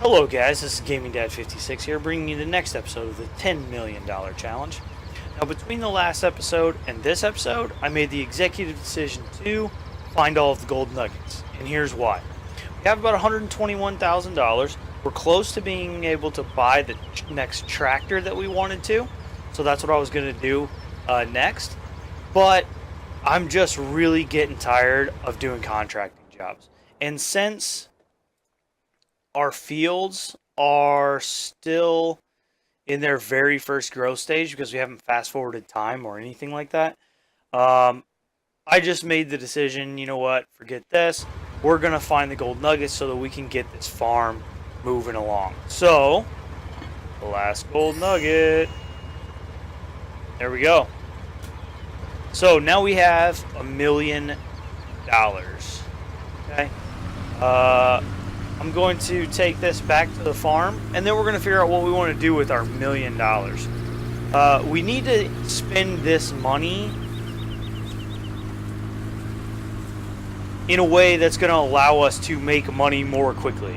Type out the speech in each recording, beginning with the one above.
Hello guys, this is Gaming Dad 56 here, bringing you the next episode of the $10 million challenge. Now between the last episode and this episode, I made the executive decision to find all of the gold nuggets, and here's why. We have about $121,000. We're close to being able to buy the next tractor that we wanted to, so that's what I was going to do next. But I'm just really getting tired of doing contracting jobs. And since our fields are still in their very first growth stage because we haven't fast forwarded time or anything like that, I just made the decision, you know what, forget this. We're going to find the gold nuggets so that we can get this farm moving along. So, the last gold nugget. There we go. So now we have $1 million. Okay. I'm going to take this back to the farm, and then we're going to figure out what we want to do with our $1 million. We need to spend this money in a way that's going to allow us to make money more quickly,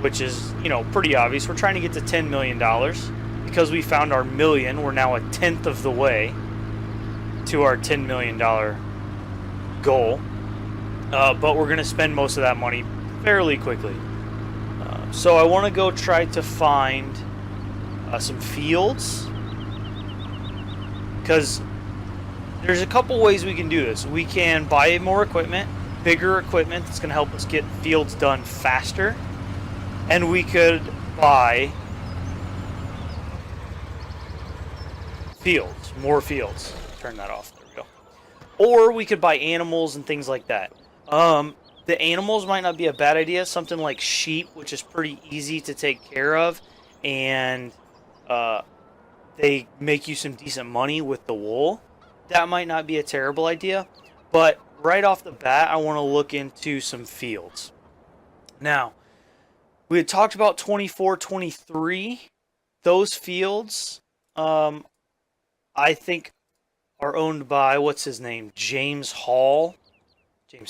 which is, pretty obvious. We're trying to get to $10 million. Because we found our million, we're now a tenth of the way to our $10 million goal. But we're going to spend most of that money fairly quickly. So I want to go try to find some fields, because there's a couple ways we can do this. We can buy more equipment, bigger equipment that's going to help us get fields done faster, and we could buy more fields. Turn that off. There we go. Or we could buy animals and things like that. The animals might not be a bad idea. Something like sheep, which is pretty easy to take care of, and they make you some decent money with the wool. That might not be a terrible idea. But right off the bat, I want to look into some fields. Now, we had talked about 24, 23. Those fields, I think, are owned by, what's his name? James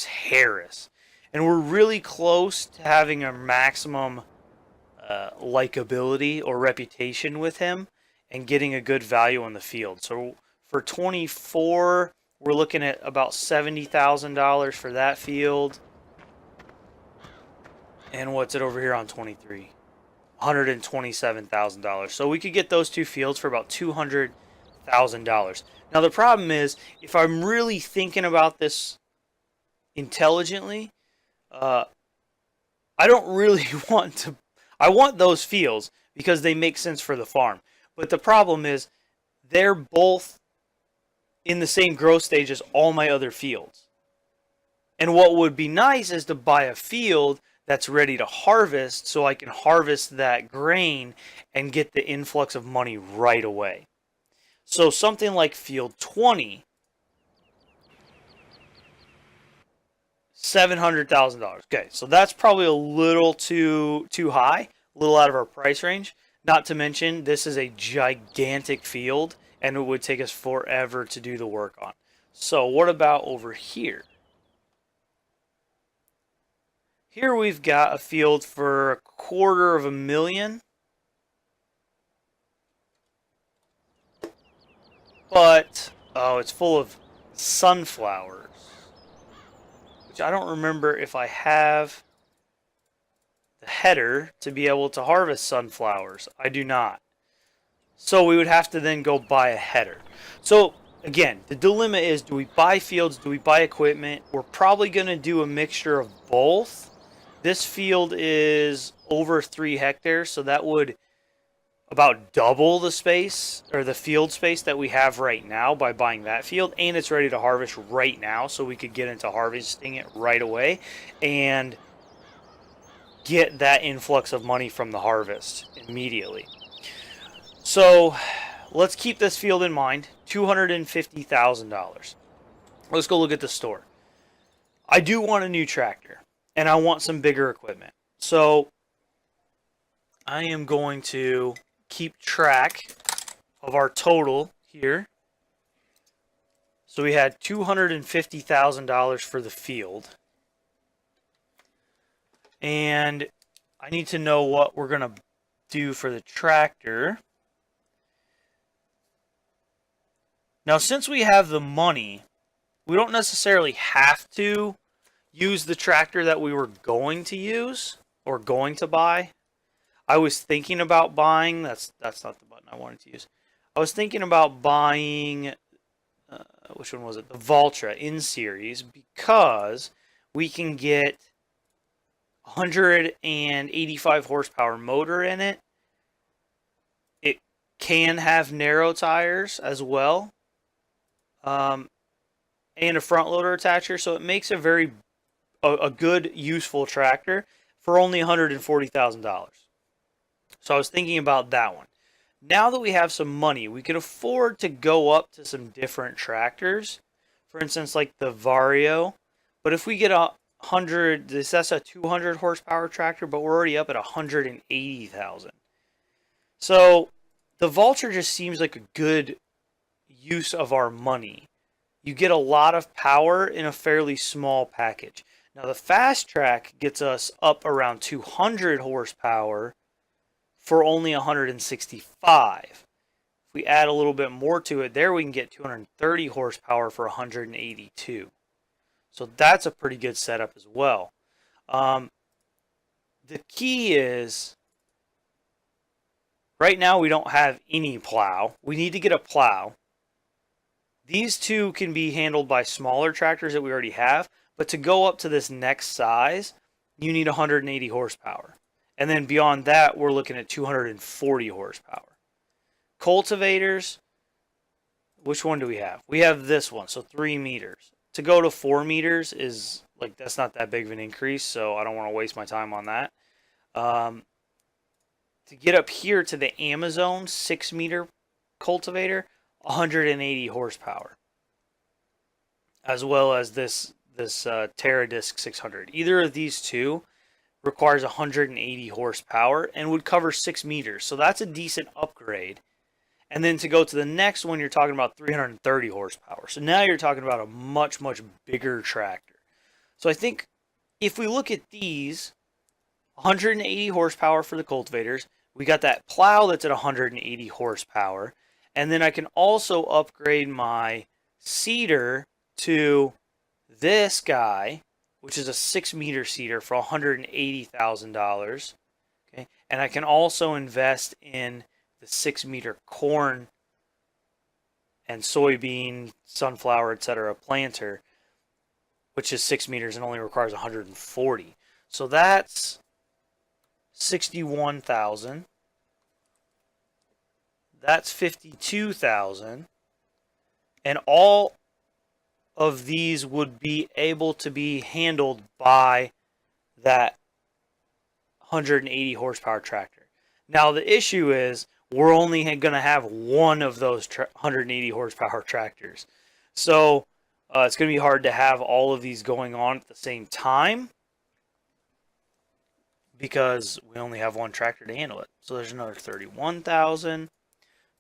Harris. And we're really close to having a maximum likability or reputation with him and getting a good value on the field. So for 24, we're looking at about $70,000 for that field. And what's it over here on 23? $127,000. So we could get those two fields for about $200,000. Now the problem is, if I'm really thinking about this intelligently, I don't really want to. I want those fields because they make sense for the farm. But the problem is, they're both in the same growth stage as all my other fields. And what would be nice is to buy a field that's ready to harvest, so I can harvest that grain and get the influx of money right away. So something like field 20, $700,000. Okay, so that's probably a little too high, a little out of our price range. Not to mention, this is a gigantic field, and it would take us forever to do the work on. So what about over here? Here we've got a field for $250,000. But, it's full of sunflowers. Which I don't remember if I have the header to be able to harvest sunflowers. I do not. So we would have to then go buy a header. So again, the dilemma is, do we buy fields? Do we buy equipment? We're probably going to do a mixture of both. This field is over 3 hectares, so that would about double the space, or the field space that we have right now by buying that field, and it's ready to harvest right now, so we could get into harvesting it right away and get that influx of money from the harvest immediately. So let's keep this field in mind. $250,000. Let's go look at the store. I do want a new tractor, and I want some bigger equipment. So I am going to keep track of our total here. So we had $250,000 for the field. And I need to know what we're going to do for the tractor. Now, since we have the money, we don't necessarily have to use the tractor that we were going to use or going to buy. I was thinking about buying, that's not the button I wanted to use. I was thinking about buying, which one was it? The Valtra in series, because we can get 185 horsepower motor in it. It can have narrow tires as well, and a front loader attacher, so it makes a good, useful tractor for only $140,000. So I was thinking about that one. Now that we have some money, we can afford to go up to some different tractors. For instance, like the Vario. But if we get that's a 200 horsepower tractor, but we're already up at 180,000. So the Vulture just seems like a good use of our money. You get a lot of power in a fairly small package. Now the Fast Track gets us up around 200 horsepower for only 165. If we add a little bit more to it, there we can get 230 horsepower for 182. So that's a pretty good setup as well. The key is, right now we don't have any plow. We need to get a plow. These two can be handled by smaller tractors that we already have, but to go up to this next size, you need 180 horsepower. And then beyond that, we're looking at 240 horsepower. Cultivators, which one do we have? We have this one, so 3 meters. To go to 4 meters is, like, that's not that big of an increase, so I don't want to waste my time on that. To get up here to the Amazon 6 meter cultivator, 180 horsepower. As well as this Terradisc 600. Either of these two requires 180 horsepower and would cover 6 meters. So that's a decent upgrade. And then to go to the next one, you're talking about 330 horsepower. So now you're talking about a much, much bigger tractor. So I think if we look at these, 180 horsepower for the cultivators. We got that plow that's at 180 horsepower. And then I can also upgrade my seeder to this guy, which is a 6 meter seeder for $180,000. Okay, and I can also invest in the 6 meter corn and soybean, sunflower, etc. planter, which is 6 meters and only requires 140. So that's 61,000. That's 52,000. And all of these would be able to be handled by that 180 horsepower tractor. Now the issue is we're only going to have one of those 180 horsepower tractors. So it's going to be hard to have all of these going on at the same time because we only have one tractor to handle it. So there's another 31,000.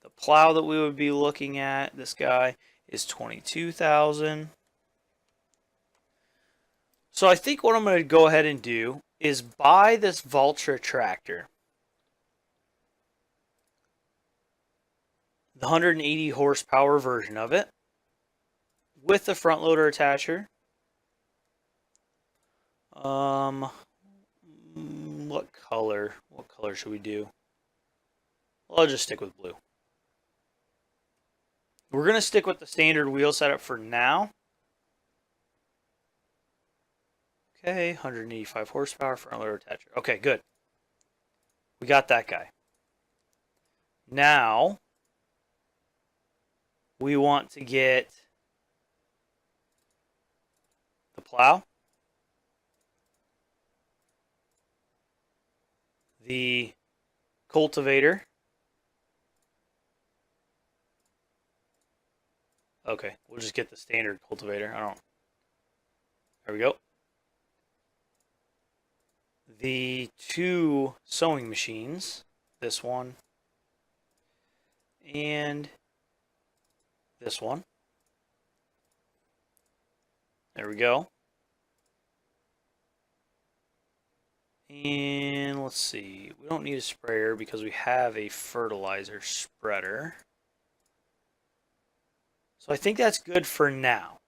The plow that we would be looking at, this guy, is 22,000. So I think what I'm going to go ahead and do is buy this Valtra tractor. The 180 horsepower version of it with the front loader attacher. What color? What color should we do? Well, I'll just stick with blue. We're going to stick with the standard wheel setup for now. Okay, 185 horsepower, front loader attacher. Okay, good. We got that guy. Now, we want to get the plow, the cultivator. Okay, we'll just get the standard cultivator. There we go. The 2 sewing machines, this one and this one. There we go. And let's see, we don't need a sprayer because we have a fertilizer spreader. So I think that's good for now.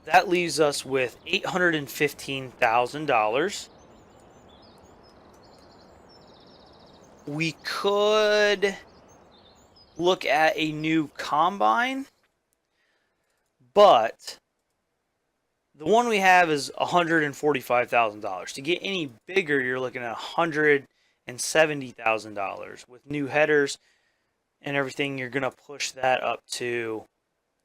That leaves us with $815,000. We could look at a new combine, but the one we have is $145,000. To get any bigger, you're looking at $170,000. With new headers and everything, you're going to push that up to,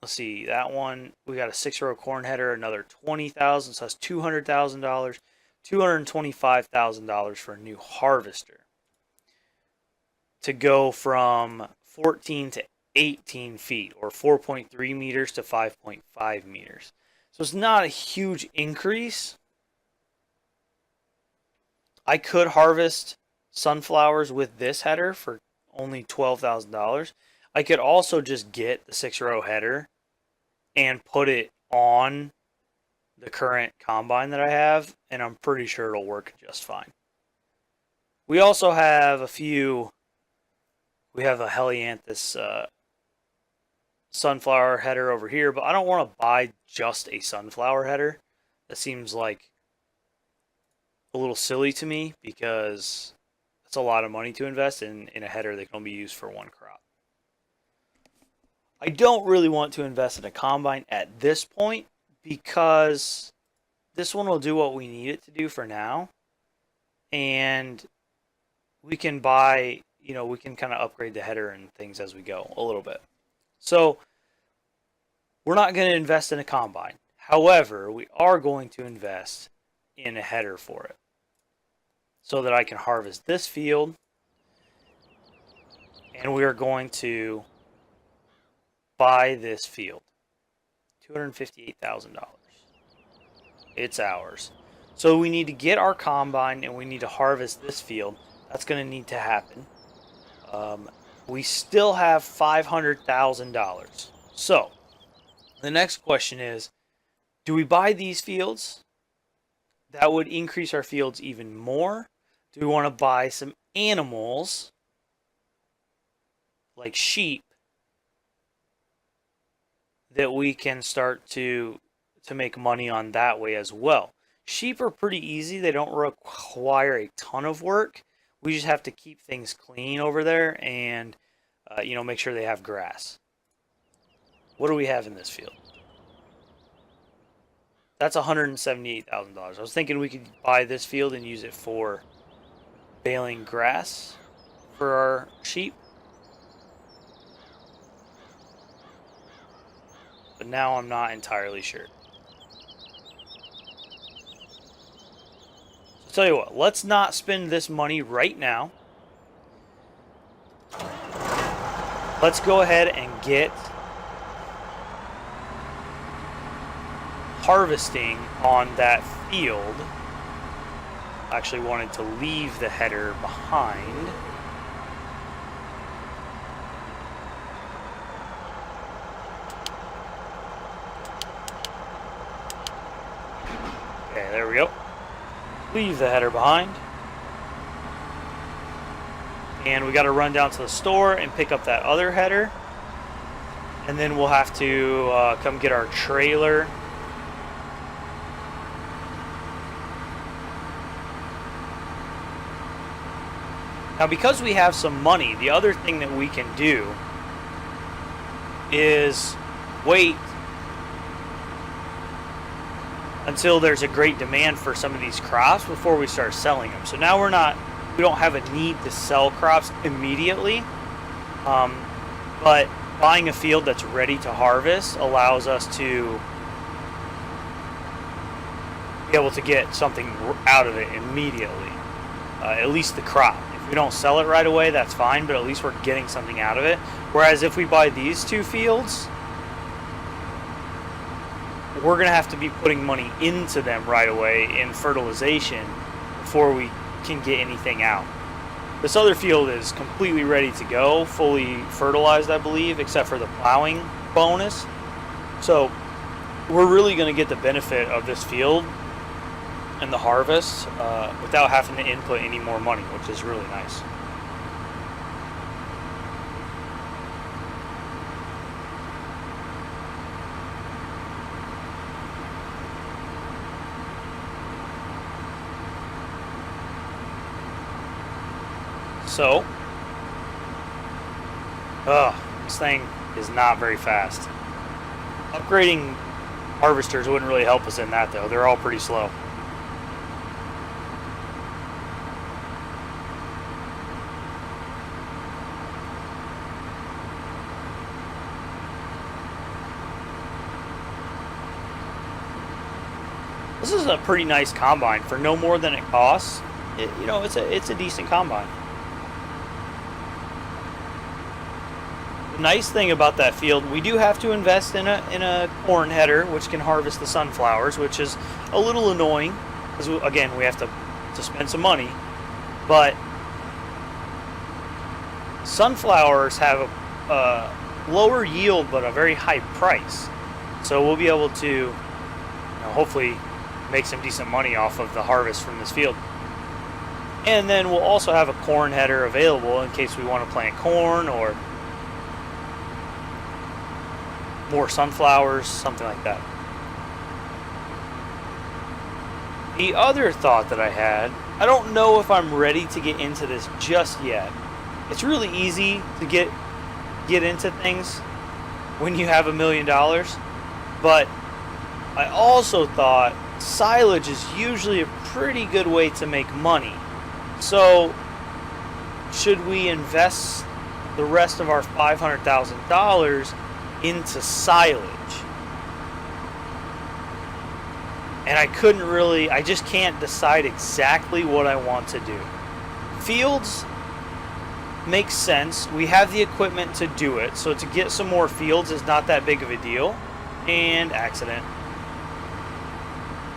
let's see, that one, we got a 6-row corn header, another $20,000, so that's $200,000, $225,000 for a new harvester. To go from 14 to 18 feet, or 4.3 meters to 5.5 meters. So it's not a huge increase. I could harvest sunflowers with this header for only $12,000. I could also just get the 6-row header and put it on the current combine that I have, and I'm pretty sure it'll work just fine. We also have a few. We have a Helianthus sunflower header over here, but I don't want to buy just a sunflower header. That seems like a little silly to me because that's a lot of money to invest in a header that can only be used for one crop. I don't really want to invest in a combine at this point because this one will do what we need it to do for now, and we can buy, we can kind of upgrade the header and things as we go a little bit. So we're not going to invest in a combine. However, we are going to invest in a header for it so that I can harvest this field, and we are going to buy this field. $258,000. It's ours. So we need to get our combine and we need to harvest this field. That's going to need to happen. We still have $500,000. So the next question is, do we buy these fields? That would increase our fields even more. Do we want to buy some animals like sheep that we can start to make money on that way as well? Sheep are pretty easy. They don't require a ton of work. We just have to keep things clean over there and make sure they have grass. What do we have in this field? That's $178,000. I was thinking we could buy this field and use it for baling grass for our sheep. But now I'm not entirely sure. So tell you what, let's not spend this money right now. Let's go ahead and get harvesting on that field. I actually wanted to leave the header behind. Okay, there we go. Leave the header behind. And we got to run down to the store and pick up that other header. And then we'll have to come get our trailer. Now, because we have some money, the other thing that we can do is wait until there's a great demand for some of these crops before we start selling them. So now we don't have a need to sell crops immediately, but buying a field that's ready to harvest allows us to be able to get something out of it immediately, at least the crop. If we don't sell it right away, that's fine, but at least we're getting something out of it. Whereas if we buy these two fields, we're going to have to be putting money into them right away in fertilization before we can get anything out. This other field is completely ready to go, fully fertilized, I believe, except for the plowing bonus. So we're really going to get the benefit of this field and the harvest without having to input any more money, which is really nice. So, this thing is not very fast. Upgrading harvesters wouldn't really help us in that, though. They're all pretty slow. This is a pretty nice combine for no more than it costs. It's a decent combine. The nice thing about that field, we do have to invest in a corn header, which can harvest the sunflowers, which is a little annoying because again we have to spend some money. But sunflowers have a lower yield but a very high price, so we'll be able to hopefully make some decent money off of the harvest from this field. And then we'll also have a corn header available in case we want to plant corn or more sunflowers, something like that. The other thought that I had, I don't know if I'm ready to get into this just yet. It's really easy to get into things when you have $1 million, but I also thought silage is usually a pretty good way to make money. So should we invest the rest of our $500,000 into silage? And I just can't decide exactly what I want to do. Fields makes sense. We have the equipment to do it, so to get some more fields is not that big of a deal. And accident.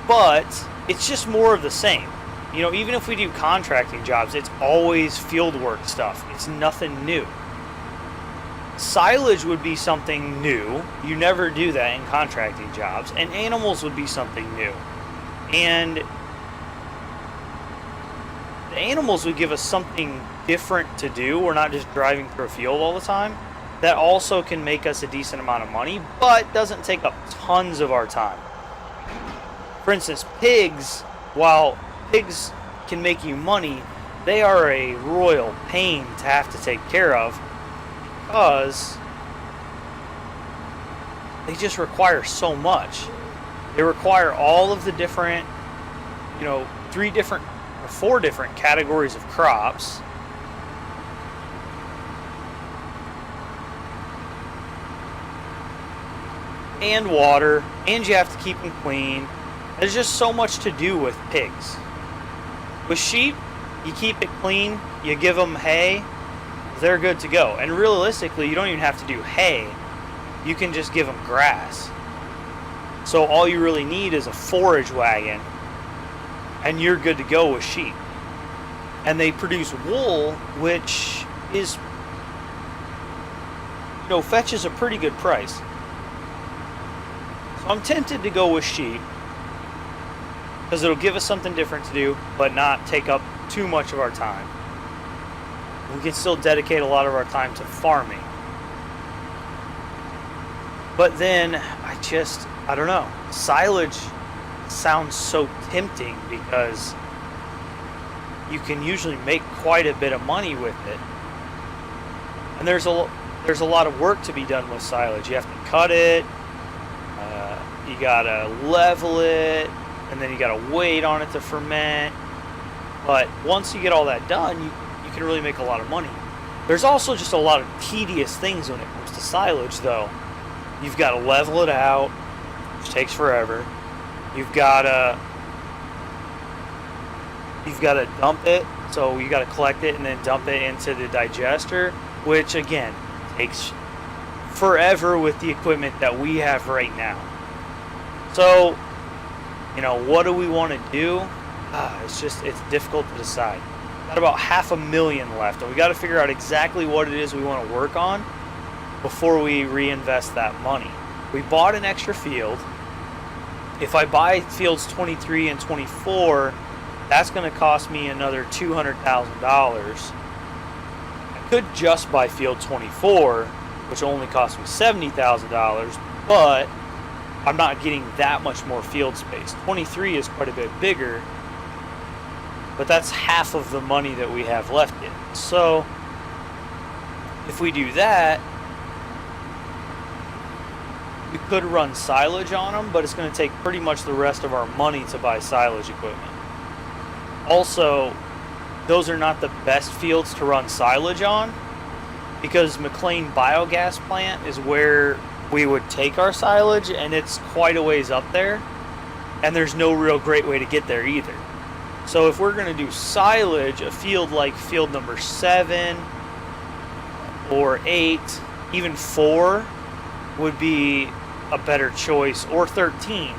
But it's just more of the same. Even if we do contracting jobs, it's always field work stuff. It's nothing new. Silage would be something new. You never do that in contracting jobs. And animals would be something new. And the animals would give us something different to do. We're not just driving through a field all the time. That also can make us a decent amount of money, but doesn't take up tons of our time. For instance, pigs, while pigs can make you money, they are a royal pain to have to take care of because they just require so much. They require all of the different, 4 different categories of crops. And water, and you have to keep them clean. There's just so much to do with pigs. With sheep, you keep it clean, you give them hay, they're good to go. And realistically, you don't even have to do hay. You can just give them grass. So all you really need is a forage wagon, and you're good to go with sheep. And they produce wool, which is, fetches a pretty good price. So I'm tempted to go with sheep, because it'll give us something different to do, but not take up too much of our time. We can still dedicate a lot of our time to farming. But then, I don't know. Silage sounds so tempting because you can usually make quite a bit of money with it. And there's a lot of work to be done with silage. You have to cut it, you gotta level it, and then you gotta wait on it to ferment. But once you get all that done, you can really make a lot of money. There's also just a lot of tedious things when it comes to silage, though. You've got to level it out, which takes forever. You've got to dump it, so you got to collect it and then dump it into the digester, which again takes forever with the equipment that we have right now. So, what do we want to do? It's difficult to decide. Got about $500,000 left, and we got to figure out exactly what it is we want to work on before we reinvest that money. We bought an extra field, If I buy fields 23 and 24, that's going to cost me another $200,000. I could just buy field 24, which only cost me $70,000, but I'm not getting that much more field space. 23 is quite a bit bigger, but that's half of the money that we have left in. So if we do that, we could run silage on them, but it's going to take pretty much the rest of our money to buy silage equipment. Also, those are not the best fields to run silage on, because McLean Biogas Plant is where we would take our silage, and it's quite a ways up there, and there's no real great way to get there either. So if we're going to do silage, a field like field number 7 or 8, even 4 would be a better choice, or 13,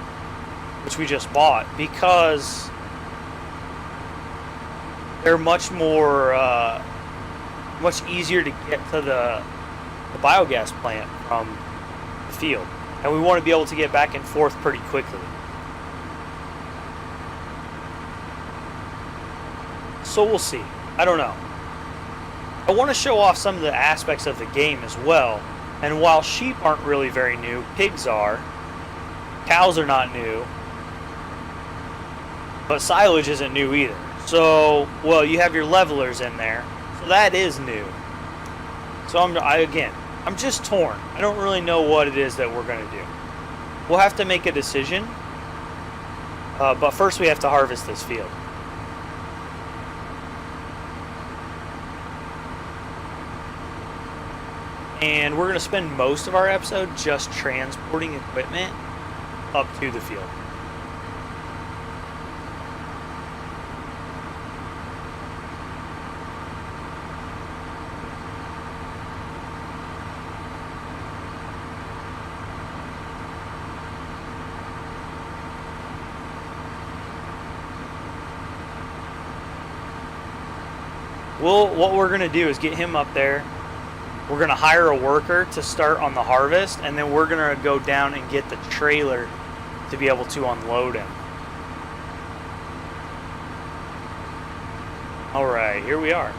which we just bought, because they're much easier to get to the biogas plant from the field, and we want to be able to get back and forth pretty quickly. So we'll see. I don't know. I want to show off some of the aspects of the game as well. And while sheep aren't really very new, pigs are. Cows are not new. But silage isn't new either. So, well, you have your levelers in there. So that is new. So I'm just torn. I don't really know what it is that we're going to do. We'll have to make a decision. But first we have to harvest this field. And we're going to spend most of our episode just transporting equipment up to the field. Well, what we're going to do is get him up there. We're going to hire a worker to start on the harvest, and then we're going to go down and get the trailer to be able to unload him. Alright, here we are.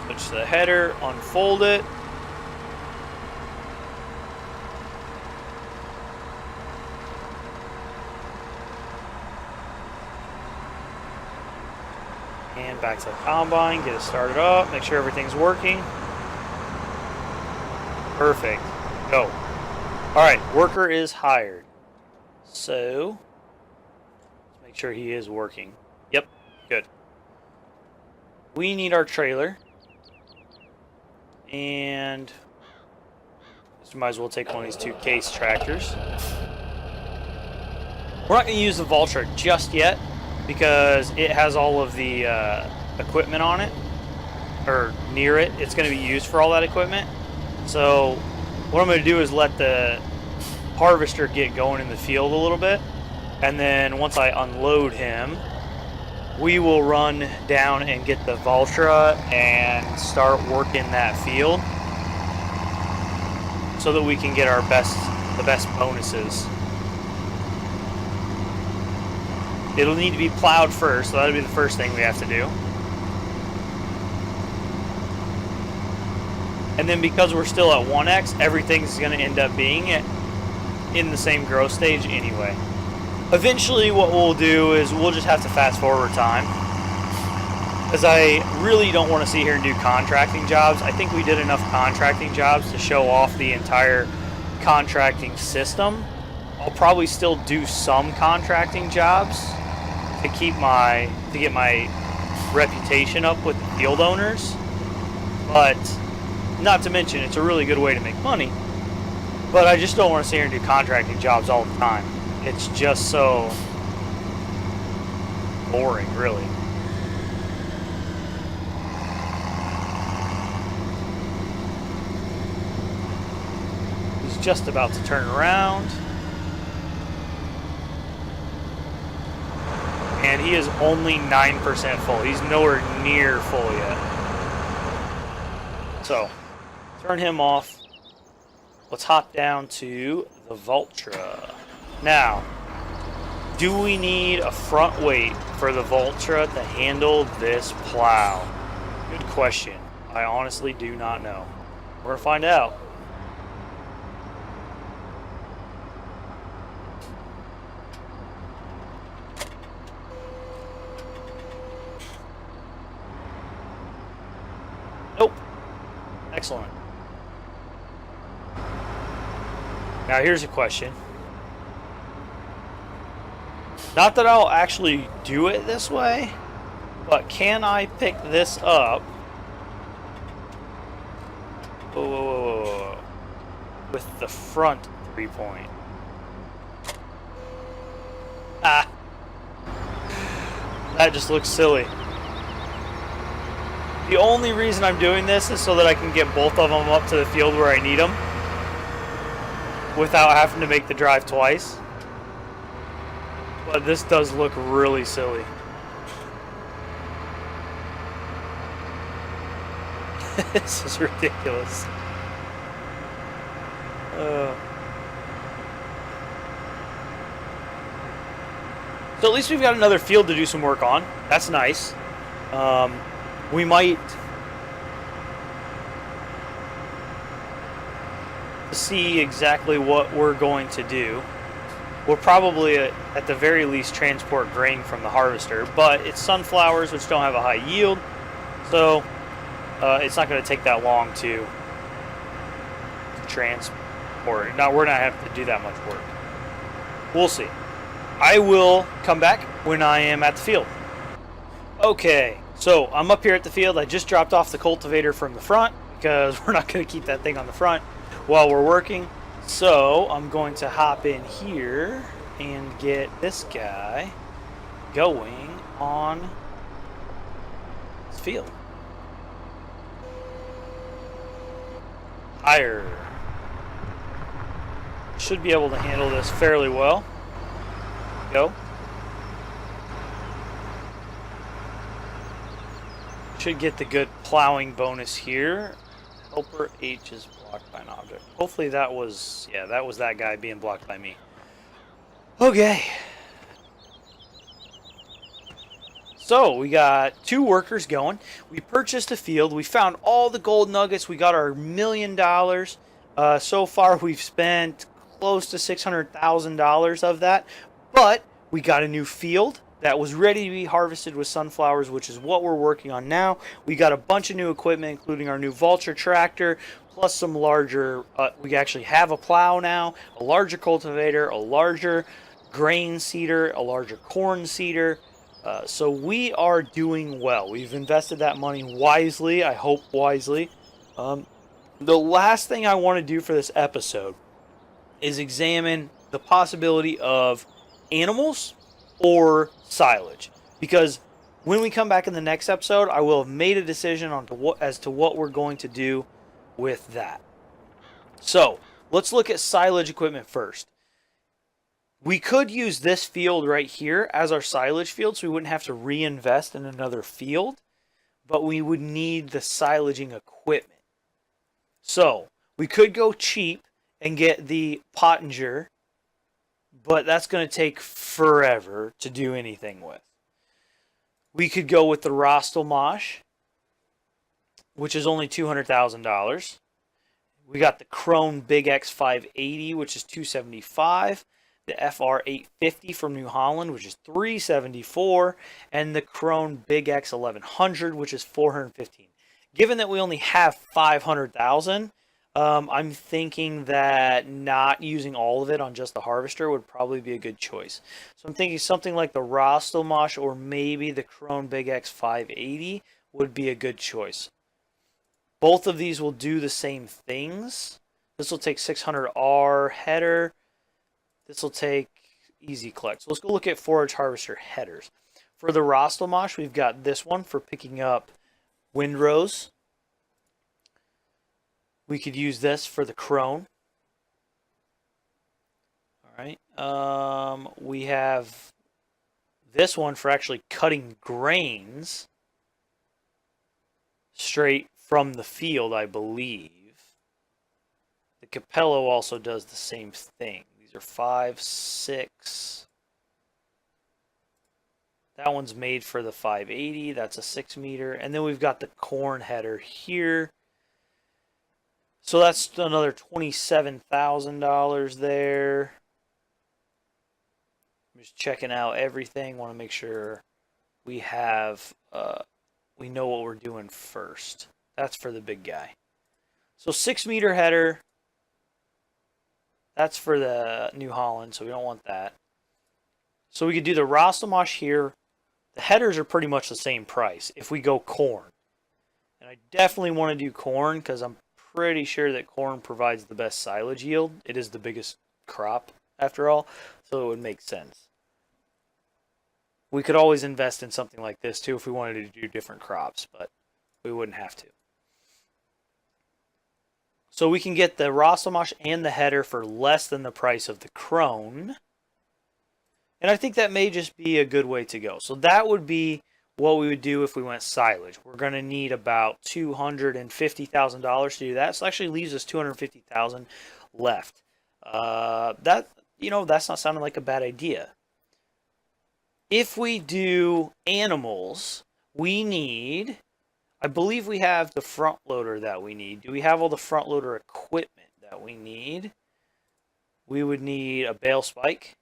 Switch the header, unfold it. And back to the combine, get it started up, make sure everything's working. Perfect. Go. Alright, worker is hired. So, let's make sure he is working. Yep, good. We need our trailer. And we might as well take one of these 2 case tractors. We're not going to use the Valtra just yet, because it has all of the equipment on it, or near it. It's going to be used for all that equipment. So what I'm going to do is let the harvester get going in the field a little bit, and then once I unload him, we will run down and get the Valtra and start working that field so that we can get the best bonuses. It'll need to be plowed first, so that'll be the first thing we have to do. And then because we're still at 1x, everything's going to end up being in the same growth stage anyway. Eventually what we'll do is we'll just have to fast forward time, because I really don't want to sit here and do contracting jobs. I think we did enough contracting jobs to show off the entire contracting system. I'll probably still do some contracting jobs to get my reputation up with the field owners, but not to mention it's a really good way to make money. But I just don't want to sit here and do contracting jobs all the time. It's just so boring, really. He's just about to turn around. And he is only 9% full. He's nowhere near full yet. So, turn him off. let's hop down to the Vultra. Now, do we need a front weight for the Vultra to handle this plow? Good question. I honestly do not know. We're gonna find out. Nope. Excellent. Now here's a question. Not that I'll actually do it this way, but can I pick this up? Whoa. With the front 3-point. Ah. That just looks silly. The only reason I'm doing this is so that I can get both of them up to the field where I need them without having to make the drive twice. But this does look really silly. This is ridiculous. So at least we've got another field to do some work on. That's nice. We might see exactly what we're going to do. We'll probably, at the very least, transport grain from the harvester, but it's sunflowers, which don't have a high yield, so it's not going to take that long to transport. Now, we're not having to do that much work. We'll see. I will come back when I am at the field. Okay, so I'm up here at the field. I just dropped off the cultivator from the front because we're not going to keep that thing on the front while we're working. So I'm going to hop in here and get this guy going on this field. Higher. Should be able to handle this fairly well. Go. Should get the good plowing bonus here. Helper H is blocked by an object. Hopefully that was, yeah, that was that guy being blocked by me. Okay. So we got 2 workers going. We purchased a field. We found all the gold nuggets. We got our $1 million. So far we've spent close to $600,000 of that. But we got a new field that was ready to be harvested with sunflowers, which is what we're working on now. We got a bunch of new equipment, including our new Vulture tractor, plus some larger, we actually have a plow now, a larger cultivator, a larger grain seeder, a larger corn seeder. So we are doing well. We've invested that money wisely, I hope wisely. The last thing I want to do for this episode is examine the possibility of animals or silage, because when we come back in the next episode, I will have made a decision on as to what we're going to do with that. So let's look at silage equipment first. We could use this field right here as our silage field, so we wouldn't have to reinvest in another field, but we would need the silaging equipment. So we could go cheap and get the Pottinger, but that's going to take forever to do anything with. We could go with the Rostelmash, which is only $200,000. We got the Krone Big X 580, which is $275. The FR 850 from New Holland, which is $374, and the Krone Big X 1100, which is $415. Given that we only have $500,000, I'm thinking that not using all of it on just the harvester would probably be a good choice. So I'm thinking something like the Rostelmash or maybe the Krone Big X 580 would be a good choice. Both of these will do the same things. This will take 600R header. This will take easy collect. So let's go look at forage harvester headers. For the Rostelmash, we've got this one for picking up windrows. We could use this for the Krone. All right. We have this one for actually cutting grains straight from the field, I believe. The Capello also does the same thing. These are 5, 6. That one's made for the 580. That's a 6 meter. And then we've got the corn header here. So that's another $27,000 there. I'm just checking out everything. Want to make sure we have, we know what we're doing first. That's for the big guy. So 6 meter header. That's for the New Holland, so we don't want that. So we could do the Rostamash here. The headers are pretty much the same price if we go corn. And I definitely want to do corn because I'm pretty sure that corn provides the best silage yield. It is the biggest crop after all, so it would make sense. We could always invest in something like this too if we wanted to do different crops, but we wouldn't have to. So we can get the Rostamash and the header for less than the price of the Krone. And I think that may just be a good way to go. So that would be what we would do if we went silage. We're going to need about $250,000 to do that. So it actually leaves us $250,000 left. That's not sounding like a bad idea. If we do animals, we need, I believe we have the front loader that we need. Do we have all the front loader equipment that we need? We would need a bale spike.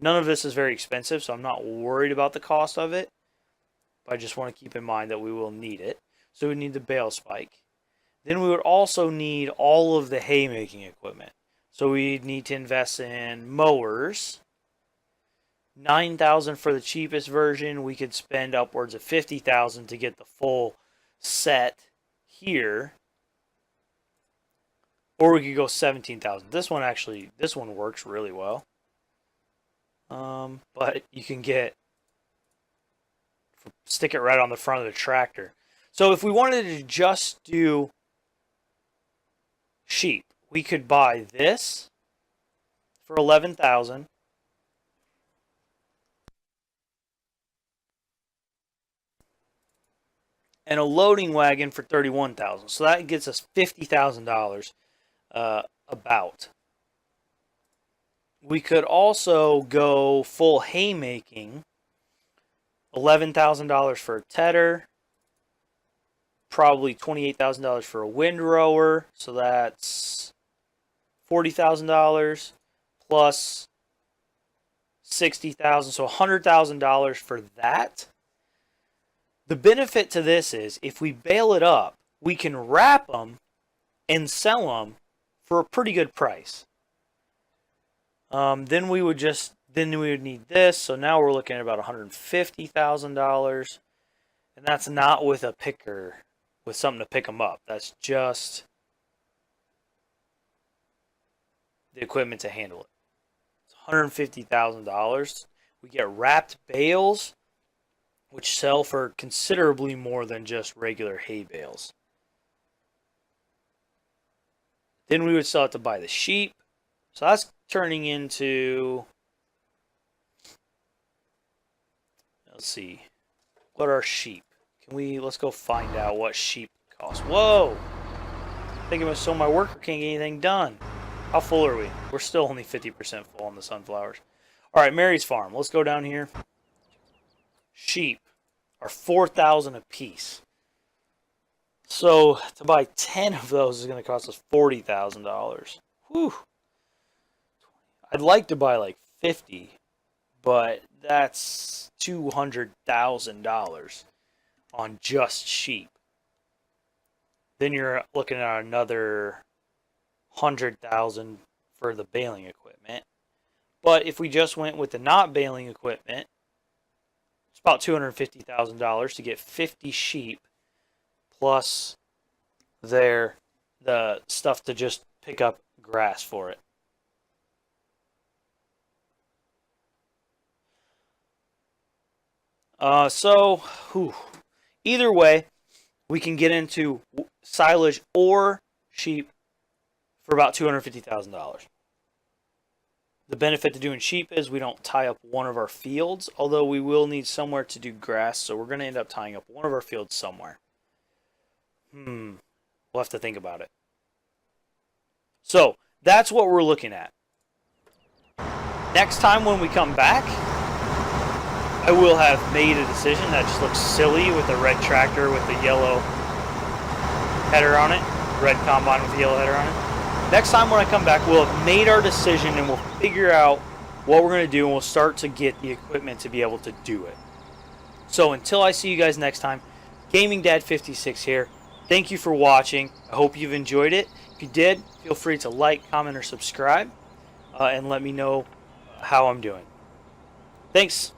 None of this is very expensive, so I'm not worried about the cost of it. But I just want to keep in mind that we will need it. So we need the bale spike. Then we would also need all of the haymaking equipment. So we need to invest in mowers. $9,000 for the cheapest version. We could spend upwards of $50,000 to get the full set here. Or we could go $17,000. This one works really well. But you can stick it right on the front of the tractor. So if we wanted to just do sheep, we could buy this for $11,000. And a loading wagon for $31,000. So that gets us $50,000 about. We could also go full haymaking. $11,000 for a tedder. Probably $28,000 for a windrower. So that's $40,000 plus $60,000. So $100,000 for that. The benefit to this is if we bale it up, we can wrap them and sell them for a pretty good price. Then we would need this. So now we're looking at about $150,000, and that's not with a picker, with something to pick them up. That's just the equipment to handle it. It's $150,000. We get wrapped bales, which sell for considerably more than just regular hay bales. Then we would still have to buy the sheep. So that's turning into, let's see, what are sheep? Let's go find out what sheep cost. Whoa! I think so my worker can't get anything done. How full are we? We're still only 50% full on the sunflowers. All right, Mary's farm. Let's go down here. Sheep are $4,000 a piece. So to buy 10 of those is going to cost us $40,000. Whew. I'd like to buy like 50, but that's $200,000 on just sheep. Then you're looking at another $100,000 for the baling equipment. But if we just went with the not baling equipment, it's about $250,000 to get 50 sheep plus the stuff to just pick up grass for it. Either way, we can get into silage or sheep for about $250,000. The benefit to doing sheep is we don't tie up one of our fields, although we will need somewhere to do grass, so we're going to end up tying up one of our fields somewhere. We'll have to think about it. So that's what we're looking at. Next time when we come back, I will have made a decision that just looks silly with a red tractor with a yellow header on it, red combine with a yellow header on it. Next time when I come back, we'll have made our decision and we'll figure out what we're going to do, and we'll start to get the equipment to be able to do it. So until I see you guys next time, Gaming Dad 56 here. Thank you for watching. I hope you've enjoyed it. If you did, feel free to like, comment, or subscribe, and let me know how I'm doing. Thanks.